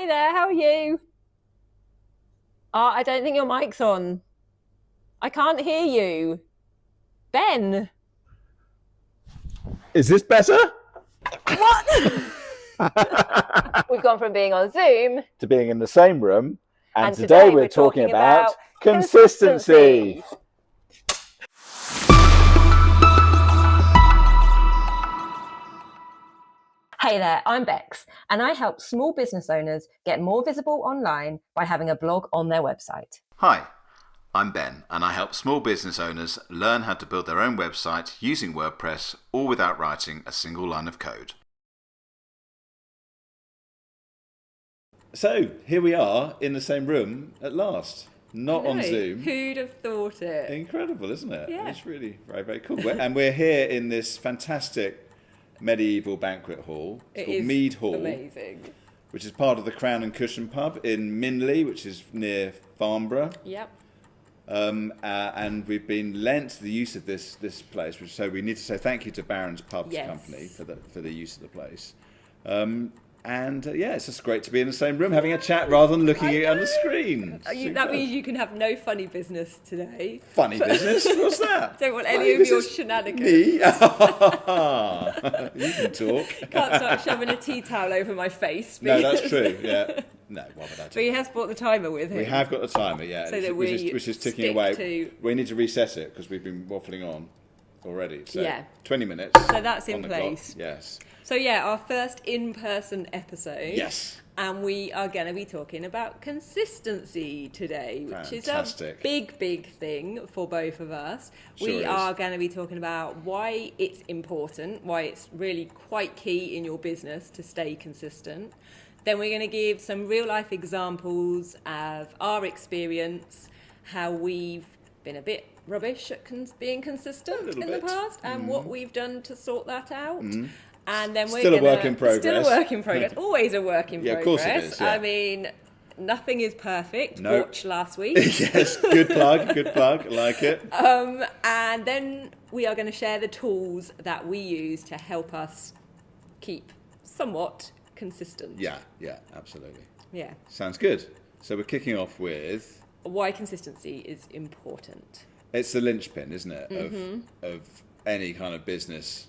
Hey there, how are you? I don't think your mic's on. I can't hear you. Ben, Is this better? what? We've gone from being on Zoom To being in the same room, and today today we're talking about consistency. Hey there, I'm Bex, and I help small business owners get more visible online by having a blog on their website. Hi, I'm Ben, and I help small business owners learn how to build their own website using WordPress, all without writing a single line of code. So here we are in the same room at last, not on Zoom. Who'd have thought it? Incredible, isn't it? Yeah. It's really very, very cool. And we're here in this fantastic medieval banquet hall. It's called Mead Hall. Amazing. Which is part of the Crown and Cushion pub in Minley, which is near Farnborough. Yep. And we've been lent the use of this place, so we need to say thank you to Barron's Pubs Yes. Company for the use of the place. It's just great to be in the same room having a chat rather than looking at it on the screen. That means you can have no funny business today. Funny business? What's that? Don't want Funny any of your business? shenanigans. Me? You can talk. Can't start shoving a tea towel over my face. No, that's true. Yeah. No, why would I do? But he has brought the timer with him. We have got the timer, yeah, So that which is ticking stick away. to- We need to reset it because we've been waffling on already. So Yeah. 20 minutes. So that's in on the clock. place. Yes. So yeah, our first in-person episode. Yes. And we are going to be talking about consistency today, which Fantastic. is a big, big thing for both of us. Sure We is. are going to be talking about why it's important, why it's really quite key in your business to stay consistent. Then we're going to give some real life examples of our experience, how we've been a bit rubbish at being consistent in the bit. past, and what we've done to sort that out. And then we're Still a gonna, work in progress. Still a work in progress. Always a work in Yeah, of progress. course it is, yeah. I mean, nothing is perfect. Nope. Watch last week. Yes, good plug, like it. And then we are going to share the tools that we use to help us keep somewhat consistent. Yeah, absolutely. Yeah. Sounds good. So we're kicking off with, Why consistency is important. it's the linchpin, isn't it, Mm-hmm. of any kind of business.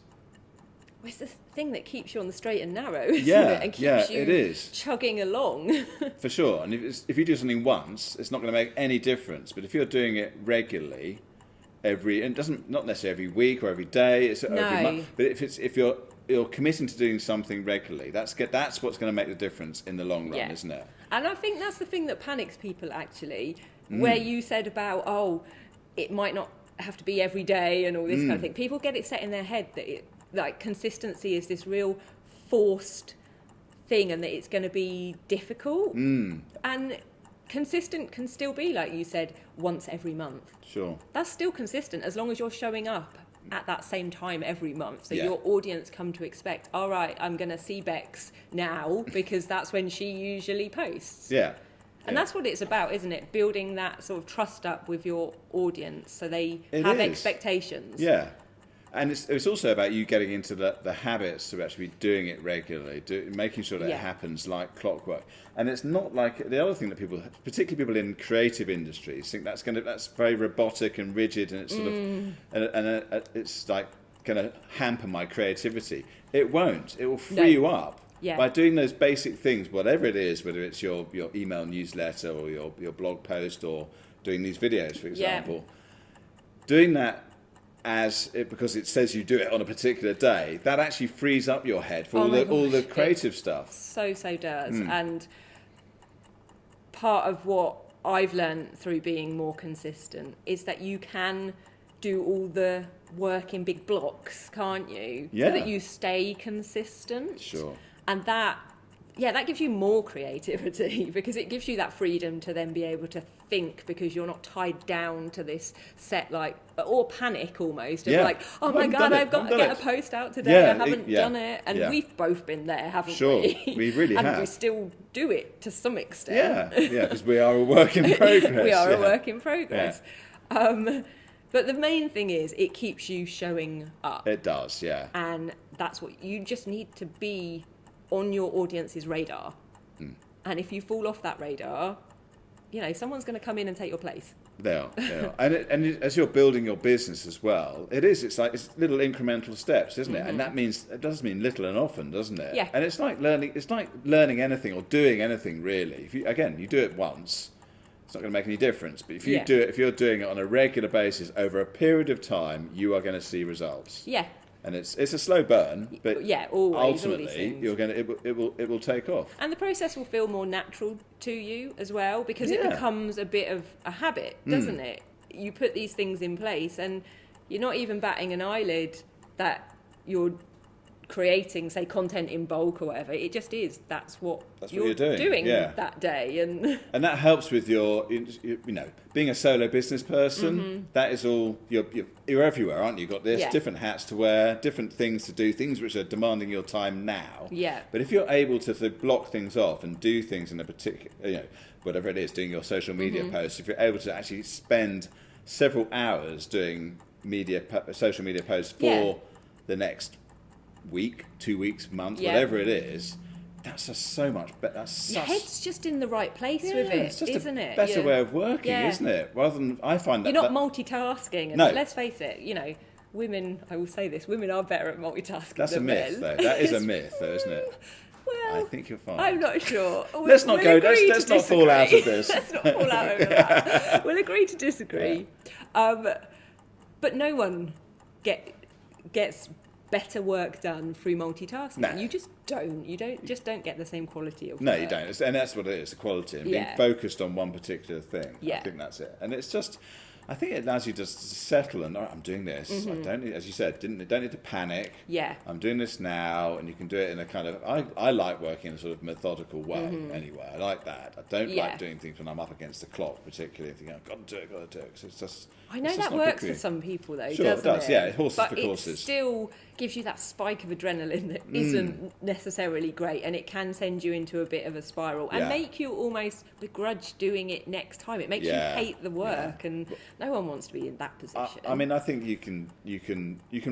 Well, it's the thing that keeps you on the straight and narrow, isn't Yeah, it? And keeps yeah, you it is. chugging along. For sure. And if you do something once, it's not going to make any difference. But if you're doing it regularly, not necessarily every week or every day, it's every No. month. But if you're committing to doing something regularly, that's what's going to make the difference in the long run, Yeah. isn't it? And I think that's the thing that panics people, actually, Mm. where you said about, it might not have to be every day and all this kind of thing. People get it set in their head that consistency is this real forced thing and that it's going to be difficult. And consistent can still be, like you said, once every month. Sure. That's still consistent as long as you're showing up at that same time every month. So Yeah. your audience come to expect, all right, I'm going to see Bex now because that's when she usually posts. Yeah. And that's what it's about, isn't it? Building that sort of trust up with your audience so they It have is. expectations. Yeah. And it's also about you getting into the habits of actually doing it regularly, making sure that Yeah. it happens like clockwork. And it's not like the other thing that people, particularly people in creative industries, think that's very robotic and rigid, and it's sort of it's like going to hamper my creativity. It won't. It will free you up Yeah. by doing those basic things, whatever it is, whether it's your email newsletter or your blog post or doing these videos, for example. Doing that because it says you do it on a particular day, that actually frees up your head for all the creative stuff. So does. And part of what I've learned through being more consistent is that you can do all the work in big blocks, can't you? Yeah. So that you stay consistent. Sure. And that gives you more creativity because it gives you that freedom to then be able to think because you're not tied down to this set or panic almost. Yeah. Like, oh my God, I've got to get a post out today. Yeah, I haven't done it. And yeah. we've both been there, haven't Sure, we? we really and have. we still do it to some extent. Yeah, because we are a work in progress. We are a work in progress. But the main thing is it keeps you showing up. It does, yeah. And that's what you just need to be on your audience's radar. And if you fall off that radar, someone's going to come in and take your place. They are. And as you're building your business as well, it's little incremental steps, isn't it? And it does mean little and often, doesn't it? Yeah. And it's like learning anything or doing anything really. If you do it once, it's not going to make any difference. But if you're doing it on a regular basis over a period of time, you are going to see results. Yeah. And it's a slow burn, but always, ultimately it will take off. And the process will feel more natural to you as well, because it becomes a bit of a habit, doesn't it? You put these things in place, and you're not even batting an eyelid that you're creating, say, content in bulk or whatever. It just is. That's what you're doing that day, and that helps with your, being a solo business person. That is all. You're everywhere, aren't you? You've got this different hats to wear, different things to do, things which are demanding your time now. Yeah. But if you're able to block things off and do things in a particular, whatever it is, doing your social media posts, if you're able to actually spend several hours doing social media posts for the next week, 2 weeks, month, whatever it is, that's just so much better. Your head's just in the right place with it, isn't it? Better way of working, isn't it? Rather than, I find that you're not multitasking. And let's face it, women. I will say this: women are better at multitasking. That's a myth, though. That is a myth, though, isn't it? Well, I think you're fine. I'm not sure. Let's not fall out of this. Let's not fall out over that. We'll agree to disagree. But no one gets better work done through multitasking. No. You just don't. You don't get the same quality of work. No, you don't. And that's what it is, the quality. And being focused on one particular thing. I think that's it. And it's just, I think it allows you just to settle and, I'm doing this. I don't need, as you said, don't need to panic. Yeah. I'm doing this now, and you can do it in a kind of, I like working in a sort of methodical way anyway. I like that. I don't like doing things when I'm up against the clock, particularly thinking, I've got to do it. Because it's just... I know that works for some people, though, sure, doesn't it? Does, yeah. Horses but for courses. It still gives you that spike of adrenaline that isn't necessarily great, and it can send you into a bit of a spiral and make you almost begrudge doing it next time. It makes you hate the work, and no one wants to be in that position. I mean, I think you can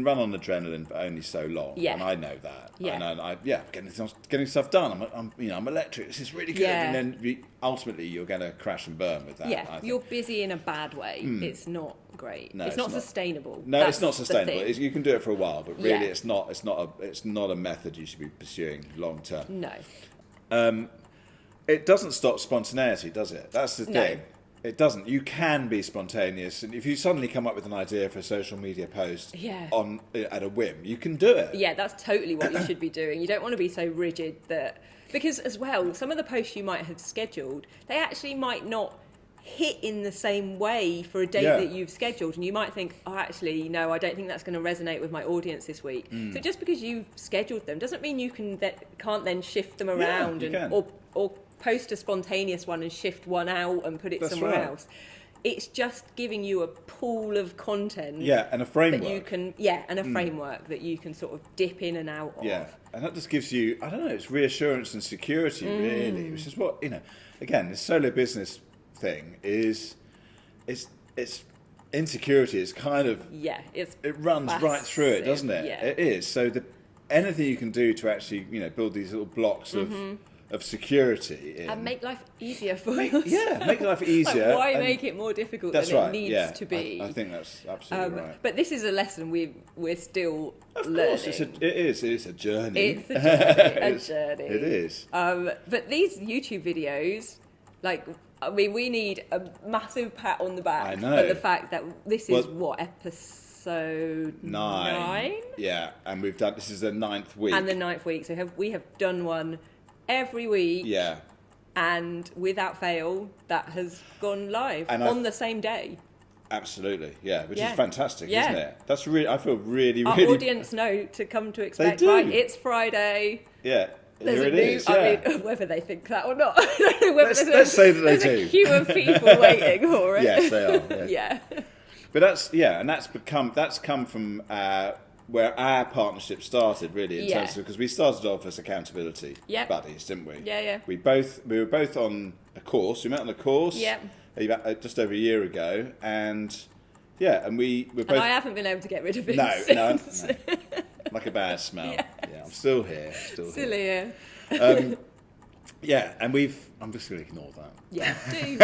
run on adrenaline for only so long, and I know that. Yeah. And getting stuff done. I'm electric. This is really good, and then ultimately you're going to crash and burn with that. Yeah, you're busy in a bad way. It's not great. No, it's not sustainable. No, That's it's not sustainable. You can do it for a while, but really, Yeah. it's not a method you should be pursuing long term. No. It doesn't stop spontaneity, does it? That's the thing. No. It doesn't. You can be spontaneous, and if you suddenly come up with an idea for a social media post at a whim, you can do it. Yeah, that's totally what you should be doing. You don't want to be so rigid that, because as well, some of the posts you might have scheduled, they actually might not hit in the same way for a date that you've scheduled, and you might think, actually, no, I don't think that's going to resonate with my audience this week. So just because you've scheduled them doesn't mean you can't then shift them around or post a spontaneous one and shift one out and put it somewhere else. It's just giving you a pool of content. Yeah, and a framework. That you can, and a framework that you can sort of dip in and out of. Yeah, and that just gives you, I don't know, it's reassurance and security, really, which is what, again, this solo business thing it's insecurity is kind of... Yeah, it runs right through it, doesn't it? Yeah. It is. So anything you can do to actually, build these little blocks of security and make life easier for us. Yeah, make life easier. Like, why make it more difficult than it needs to be? I think that's absolutely right. But this is a lesson we're still learning. Of course, it is a journey. It's a journey. It is. But these YouTube videos, we need a massive pat on the back for the fact that this is episode 9? Yeah, and this is the 9th week. And the 9th week. So we have done one every week. Yeah. And without fail, that has gone live on the same day. Absolutely, yeah, which is fantastic, isn't it? That's I feel really, Our really... audience know to come to expect, they do. Right, it's Friday. Yeah. There's Here a it new, is, I mean, whether they think that or not. I don't know whether let's say that they there's do. a queue of people waiting for it. Yes, they are. Yeah. But that's come from where our partnership started, really, in terms of, because we started off as accountability buddies, didn't we? Yeah. We were both on a course. We met on a course. Just over a year ago, and we were both. And I haven't been able to get rid of it. No. Like a bad smell. Yeah, I'm still here. Still here. Yeah, and I'm just going to ignore that. Yeah, do.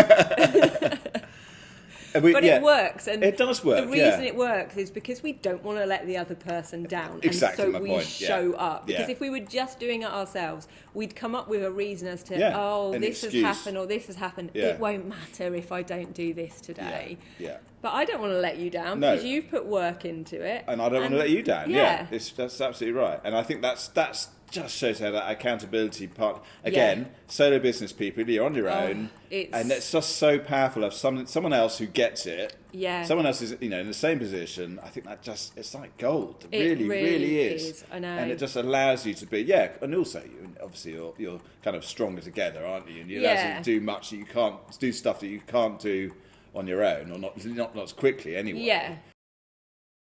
But it works, and it does work. The reason it works is because we don't want to let the other person down, Exactly, and so my we point. show up. Because Yeah. if we were just doing it ourselves, we'd come up with a reason as to, an this excuse. has happened or this has happened. Yeah. It won't matter if I don't do this today. Yeah. But I don't want to let you down No. because you've put work into it, And I don't want to let you down. Yeah. That's absolutely right. And I think that's just shows how that accountability part. Again, solo business people, you're on your own, and it's just so powerful. Of someone else who gets it. Yeah. Someone else is, in the same position. I think that it's like gold. It really is. I know. And it just allows you to be, and also obviously you're kind of stronger together, aren't you? And you allows you to do much that you can't do, stuff that you can't do on your own, or not as quickly anyway. Yeah.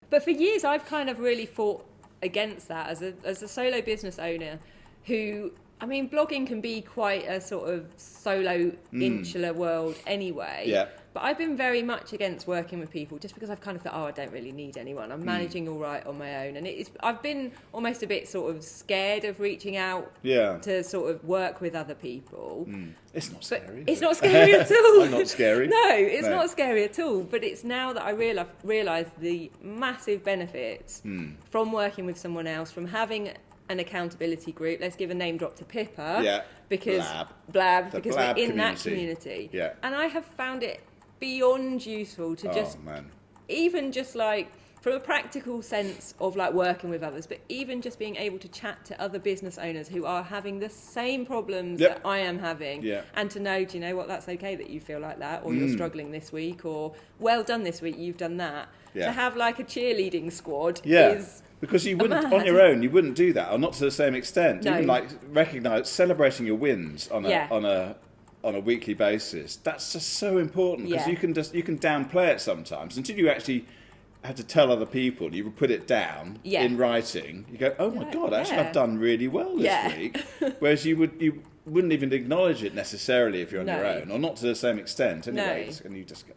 But for years, I've kind of really fought against that as a solo business owner who, I mean, blogging can be quite a sort of solo insular world anyway. Yeah. But I've been very much against working with people just because I've kind of thought, I don't really need anyone. I'm managing all right on my own. And I've been almost a bit sort of scared of reaching out to sort of work with other people. It's not scary. It's not scary at all. I'm not scary. No, it's not scary at all. But it's now that I realise the massive benefits from working with someone else, from having an accountability group. Let's give a name drop to Pippa. Yeah. Because Blab. because Blab we're in community. that community. Yeah. And I have found it beyond useful to even just like from a practical sense of like working with others, but even just being able to chat to other business owners who are having the same problems that I am having, and to know, do you know what, that's okay that you feel like that, or you're struggling this week, or well done this week, you've done that. To have like a cheerleading squad is because you wouldn't on your own, you wouldn't do that, or not to the same extent. No. Even like celebrating your wins on a weekly basis. That's just so important because you can downplay it sometimes until you actually had to tell other people. You would put it down in writing. You go, oh my God, actually I've done really well this week. Whereas you wouldn't even acknowledge it necessarily if you're on your own, or not to the same extent anyway. And you just go.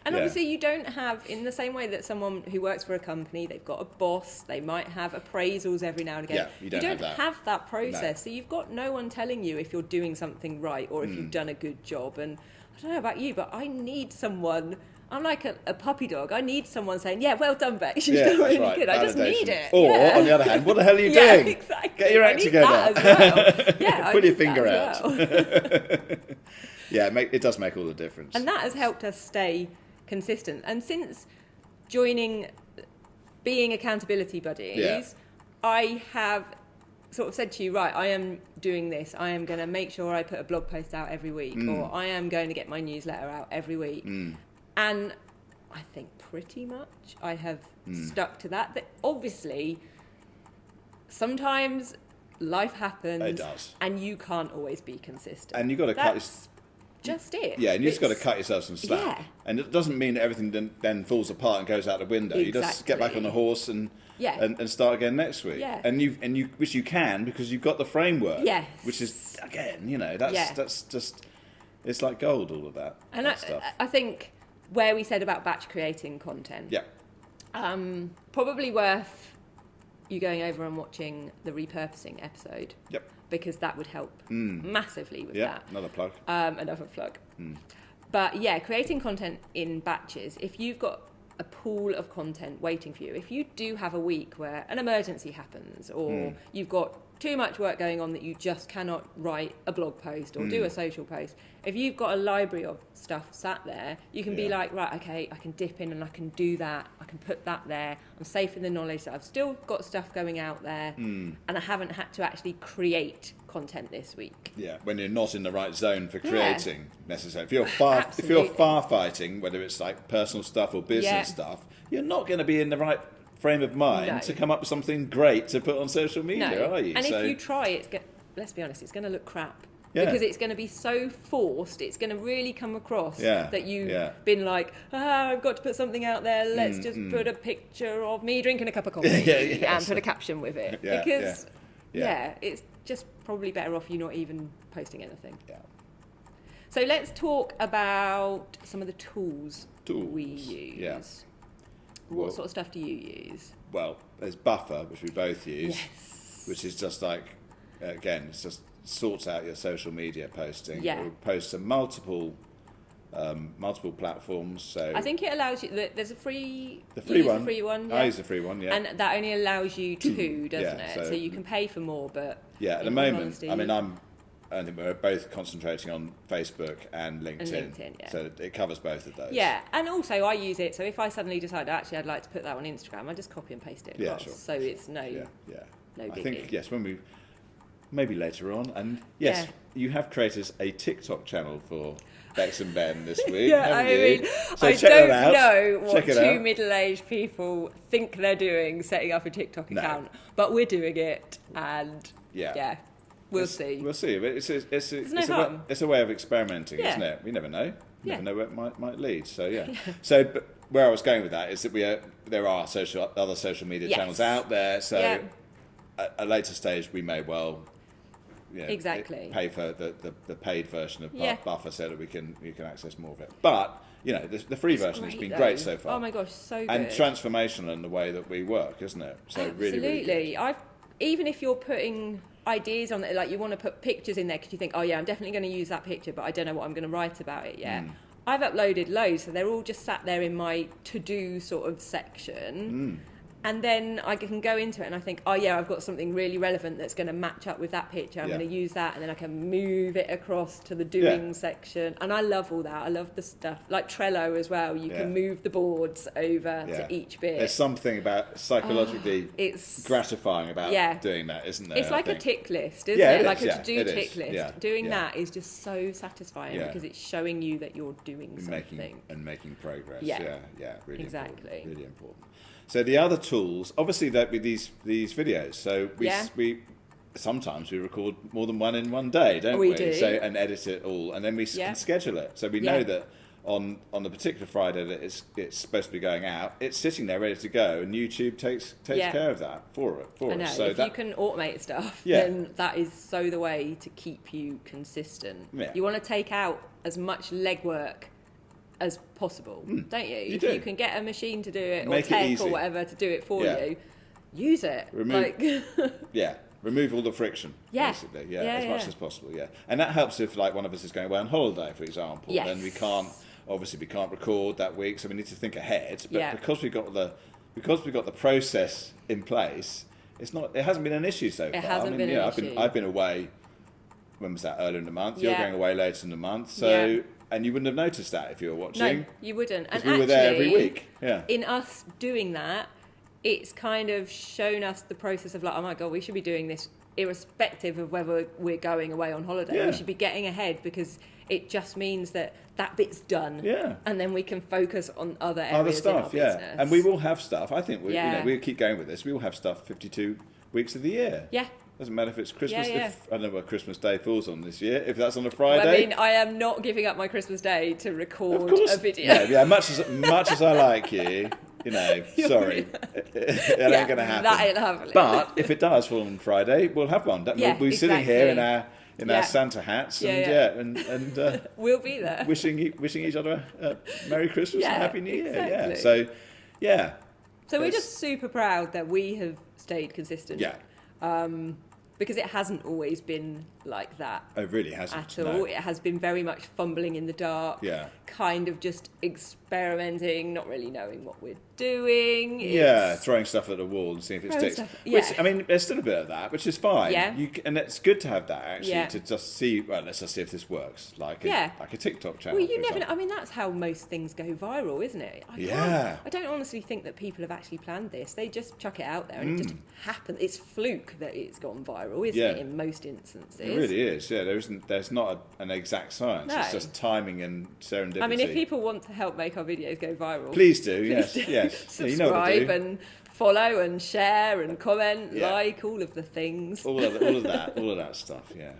And obviously you don't have, in the same way that someone who works for a company, they've got a boss, they might have appraisals every now and again. Yeah, you don't have that process. So you've got no one telling you if you're doing something right or if you've done a good job. And I don't know about you, but I need someone. I'm like a puppy dog. I need someone saying, yeah, well done, Bex. You've done really good. I just need it. Or, on the other hand, what the hell are you doing? Exactly. Get your act together. Well. Pull your finger out. It does make all the difference. And that has helped us stay consistent. And since being accountability buddies, I have sort of said to you, right, I am doing this. I am going to make sure I put a blog post out every week, or I am going to get my newsletter out every week. And I think pretty much I have stuck to that. But obviously, sometimes life happens. It does. And you can't always be consistent. And you've got to just it. Yeah, and you just got to cut yourself some slack. Yeah. And it doesn't mean that everything then falls apart and goes out the window. Exactly. You just get back on the horse and start again next week. Yeah. And you which you can because you've got the framework. Yes. Which is again, that's just it's like gold, all of that. And stuff. I think where we said about batch creating content. Yeah. Probably worth you going over and watching the repurposing episode. Yep. Because that would help massively with that. Another plug. Another plug. But creating content in batches. If you've got a pool of content waiting for you, if you do have a week where an emergency happens, or you've got too much work going on that you just cannot write a blog post or do a social post, if you've got a library of stuff sat there, you can be like, right, okay, I can dip in and I can do that, I can put that there, I'm safe in the knowledge that I've still got stuff going out there, and I haven't had to actually create content this week. Yeah, when you're not in the right zone for creating necessarily. If you're firefighting, whether it's like personal stuff or business stuff, you're not going to be in the right frame of mind to come up with something great to put on social media, are you? And if you try, let's be honest, it's going to look crap. Because it's going to be so forced, it's going to really come across that you've been like, I've got to put something out there, let's just put a picture of me drinking a cup of coffee and put a caption with it. Because it's just probably better off you not even posting anything. So let's talk about some of the tools we use. What sort of stuff do you use? Well, there's Buffer, which we both use, which is just like, again, it's just sorts out your social media posting. Yeah. It will post to multiple platforms. So I think it allows you. There's a free. The free one. The free one. Yeah. I use the free one. Yeah. And that only allows you 2, doesn't Yeah, it? So you can pay for more, but at the in moment, honesty, I mean, I think we're both concentrating on Facebook and LinkedIn. Yeah. So it covers both of those. Yeah, and also I use it. So if I suddenly decide actually I'd like to put that on Instagram, I just copy and paste it across. Sure. So it's no Yeah. no biggie. I think yes, when we maybe later on, and yes, you have created a TikTok channel for Bex and Ben this week. Yeah, haven't I you? mean, So I check don't that out. know what Check it two out. middle-aged people think they're doing setting up a TikTok No. account, but we're doing it, and we'll see. We'll see. But harm. it's a way of experimenting, Yeah. isn't it? We never know. You Yeah. never know where it might lead. So yeah. So but where I was going with that is that there are other social media channels out there. So at a later stage, we may well. Exactly. Pay for the paid version of Yeah. Buffer so that you can access more of it. But the free version has been though. great so far. Oh my gosh, so good. And transformational in the way that we work, isn't it? So Absolutely. really, really good. Even if you're putting ideas on it, like you want to put pictures in there because you think, oh yeah, I'm definitely going to use that picture, but I don't know what I'm going to write about it yet. I've uploaded loads, so they're all just sat there in my to-do sort of section. And then I can go into it and I think, oh yeah, I've got something really relevant that's going to match up with that picture. I'm going to use that, and then I can move it across to the doing section. And I love all that. I love the stuff like Trello as well. You can move the boards over to each bit. There's something about psychologically it's gratifying about doing that, isn't there? It's like a tick list, isn't Yeah, it? it Like is, a to-do tick is. list. Yeah, Doing that is just so satisfying because it's showing you that you're doing something. Making progress. Yeah. Really Exactly. important. Really important. So the other tools, obviously, that with these videos. So we sometimes we record more than one in one day, don't we? We do. So and edit it all, and then we can schedule it. So we know that on the particular Friday that it's supposed to be going out, it's sitting there ready to go, and YouTube takes care of that for I know. us. So if you can automate stuff, Yeah. then that is so the way to keep you consistent. Yeah. You want to take out as much legwork as possible, don't you? If do. you can get a machine to do it, Make or it tech easy. or whatever to do it for Yeah. you, use it. Remove all the friction, Yeah. basically, Yeah, as much as possible, and that helps if like one of us is going away on holiday, for example. Yes. Then we can't record that week, so we need to think ahead. But Yeah. because we've got the process in place, it hasn't been an issue so far. It hasn't been an issue. I've been away. When was that? Earlier in the month. You're Yeah. going away later in the month, so. Yeah. And you wouldn't have noticed that if you were watching. No, you wouldn't. And we were there every week. Yeah. In us doing that, it's kind of shown us the process of like, oh my God, we should be doing this irrespective of whether we're going away on holiday. Yeah. We should be getting ahead because it just means that bit's done. Yeah. And then we can focus on other areas Other stuff, in our business. And we will have stuff. I think Yeah. we'll keep going with this. We will have stuff 52 weeks of the year. Yeah. Doesn't matter if it's Christmas. Yeah. If, I don't know where Christmas Day falls on this year. If that's on a Well, Friday. I mean, I am not giving up my Christmas day to record of course. a video. Yeah. Much as I like you, sorry, it ain't going to happen. That ain't happening. But if it does fall on Friday, we'll have one. Yeah, we'll be sitting here in exactly. our Santa hats and we'll be there. wishing each other a Merry Christmas and Happy New Year. Exactly. Yeah. So we're just super proud that we have stayed consistent. Yeah. Because it hasn't always been like that. It really hasn't. At all. No. It has been very much fumbling in the dark. Yeah. Kind of just experimenting, not really knowing what we're doing. Throwing stuff at the wall and seeing if it Throwing sticks. stuff- yeah. Which, I mean, there's still a bit of that, which is fine. Yeah. And it's good to have that, actually, Yeah. to just see, well, let's just see if this works, like a TikTok channel, Well, you for never know. example. I mean, that's how most things go viral, isn't it? I don't honestly think that people have actually planned this. They just chuck it out there and it just happens. It's fluke that it's gone viral, isn't it, in most instances? It really is, yeah. There's not an exact science. No. It's just timing and serendipity. I mean, if people want to help make our videos go viral, please do, yes. Yeah, subscribe you know what to do. and follow and share and comment, Yeah. like all of the things. all of that stuff, yeah.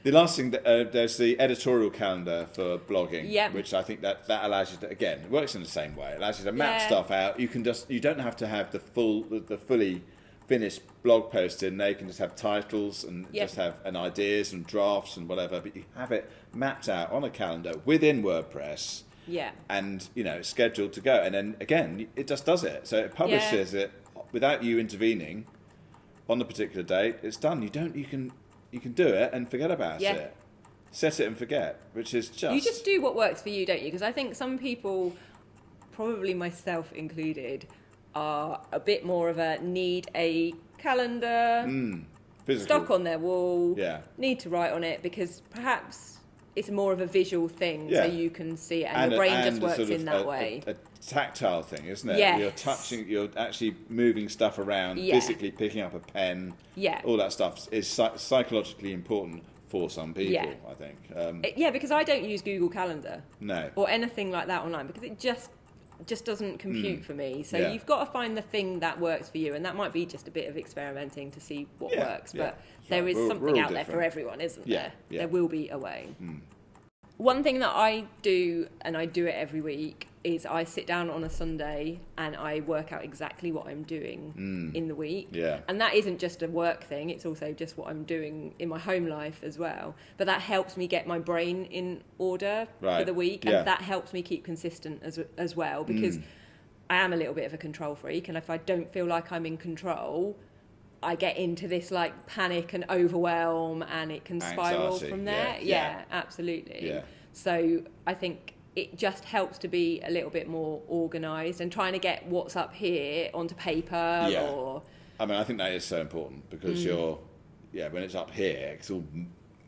The last thing, there's the editorial calendar for blogging, which I think that allows you to, again, it works in the same way. It allows you to map stuff out. You don't have to have the fully finished blog post in there. You can just have titles and just have ideas and drafts and whatever, but you have it mapped out on a calendar within WordPress. Yeah. And scheduled to go, and then again it just does it. So it publishes it without you intervening on the particular date. It's done. You can you can do it and forget about Yeah. it. Set it and forget, which is just... You just do what works for you, don't you? Because I think some people, probably myself included, are a bit more of a need a calendar, physical. stock on their wall, Yeah. need to write on it, because perhaps it's more of a visual thing, so you can see it, and your brain just works in that way. A tactile thing, isn't it? Yes. You're actually moving stuff around, physically picking up a pen. Yeah. All that stuff is psychologically important for some people, I think. Because I don't use Google Calendar. No. Or anything like that online, because it just doesn't compute for me. So you've got to find the thing that works for you, and that might be just a bit of experimenting to see what works. But there is something out there for everyone, isn't there? Yeah. There will be a way. One thing that I do, and I do it every week, is I sit down on a Sunday and I work out exactly what I'm doing in the week. Yeah. And that isn't just a work thing, it's also just what I'm doing in my home life as well. But that helps me get my brain in order for the week, and that helps me keep consistent as well, because I am a little bit of a control freak, and if I don't feel like I'm in control, I get into this like panic and overwhelm, and it can spiral from there. Yeah, absolutely. Yeah. So I think it just helps to be a little bit more organised and trying to get what's up here onto paper. Yeah. Or I mean, I think that is so important, because when it's up here, it's all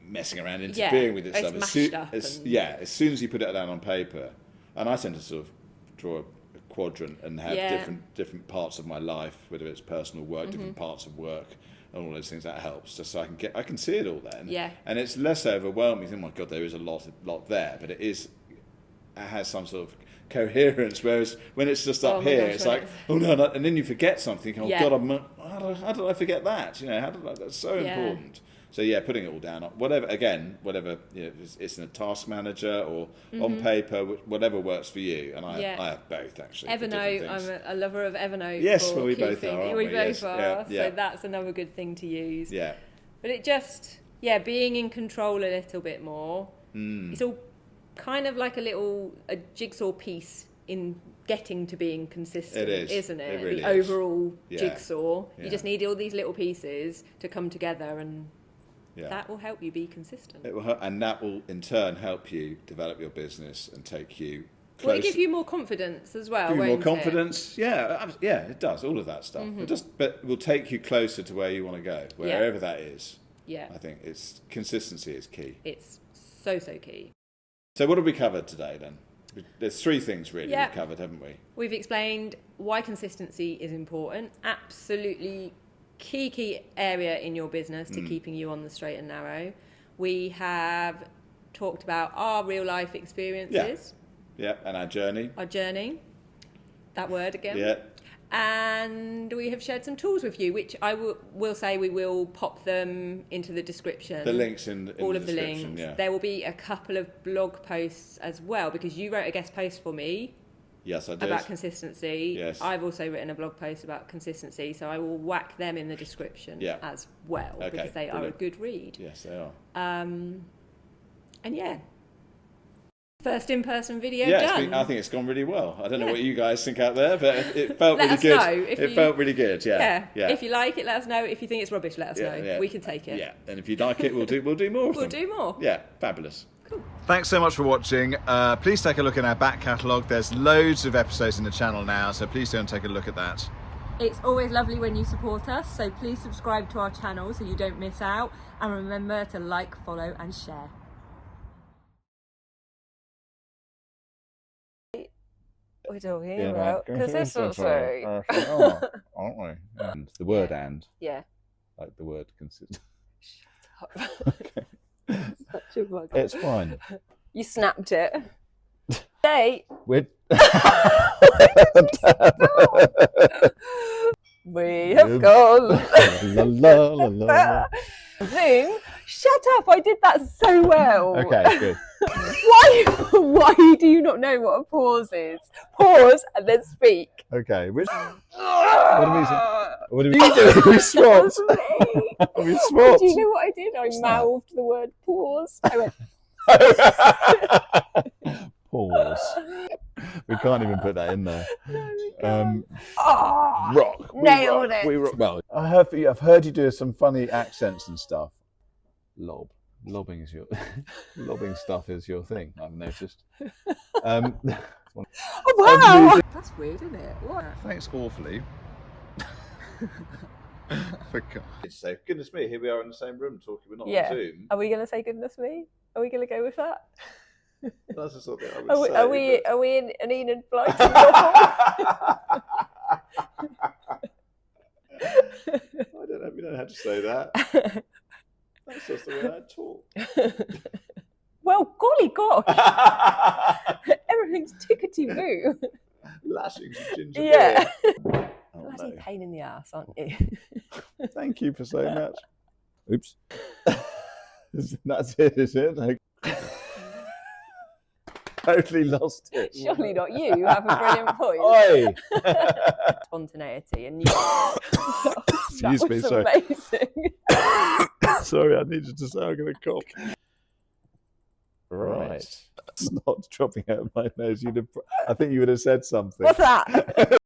messing around, interfering with itself. As soon as you put it down on paper, and I tend to sort of draw a quadrant and have different parts of my life, whether it's personal work, different parts of work, and all those things. That helps, just so I can see it all then. Yeah. And it's less overwhelming. Oh my God, there is a lot there, but it has some sort of coherence. Whereas when it's just up here, it's like, oh no, and then you forget something. Oh God, how did I forget that? That's so important. So putting it all down, whatever, it's in a task manager or on paper, whatever works for you. And I have both, actually. Evernote, I'm a lover of Evernote. Yes, well, we both are. We both are. So that's another good thing to use. Yeah. But it just, being in control a little bit more. It's all kind of like a jigsaw piece in getting to being consistent, isn't it? It really the overall jigsaw. Yeah. You just need all these little pieces to come together, and that will help you be consistent. It will help, and that will in turn help you develop your business and take you closer. Will it give you more confidence as well? Give you more confidence? Yeah, it does. All of that stuff. But it will take you closer to where you want to go, wherever that is. Yeah. I think consistency is key. It's so key. So what have we covered today then? There's 3 things really we've covered, haven't we? We've explained why consistency is important. Absolutely key area in your business to keeping you on the straight and narrow. We have talked about our real life experiences. Yeah, and our journey. That word again. Yeah. And we have shared some tools with you, which I will say we will pop them into the description. The links in all of the description, links. There will be a couple of blog posts as well, because you wrote a guest post for me. Yes, I did. About consistency. Yes. I've also written a blog post about consistency, so I will whack them in the description as well, because they are a good read. Yes, they are. And first in-person video done. I think it's gone really well. I don't know what you guys think out there, but it felt really good. It felt really good. Yeah. If you like it, let us know. If you think it's rubbish, let us know. Yeah. We can take it. Yeah. And if you like it, we'll do more of them. We'll do more. Yeah. Fabulous. Cool. Thanks so much for watching. Please take a look in our back catalogue. There's loads of episodes in the channel now, so please go and take a look at that. It's always lovely when you support us, so please subscribe to our channel so you don't miss out, and remember to like, follow and share. We're talking about consistency. Aren't we? And the word like the word consistent. Shut up. Okay. Such a bug. It's fine. You snapped it. Date. We have gone. Zoom. Shut up! I did that so well. Okay, good. Why do you not know what a pause is? Pause and then speak. Okay. What do we do? We swapped. We swapped. Do you know what I did? I mouthed the word pause. I went. Pause. We can't even put that in there. No, we can't. Rock. Nailed it. We rock. Well, I've heard you do some funny accents and stuff. Lobbing is your lobbing stuff is your thing. I've noticed. Oh, wow! That's weird, isn't it? What? Thanks awfully. For God's sake, goodness me! Here we are in the same room talking. We're not on Zoom. Are we going to say goodness me? Are we going to go with that? That's the sort of thing I would say. Are we in an Enid Blyton? I don't know. We don't have to say that. That's just the way I talk. Well, golly gosh, everything's tickety-boo. Lashings of ginger Yeah. beer. Bloody pain in the ass, aren't you? Thank you for saying that. Oops. That's it, is it? Like, totally lost it. Surely not you. You have a brilliant point. Oi! Spontaneity, and you. Excuse me, sorry. Amazing. Sorry, I needed to say I'm going to cough. Right. It's not dropping out of my nose. I think you would have said something. What's that?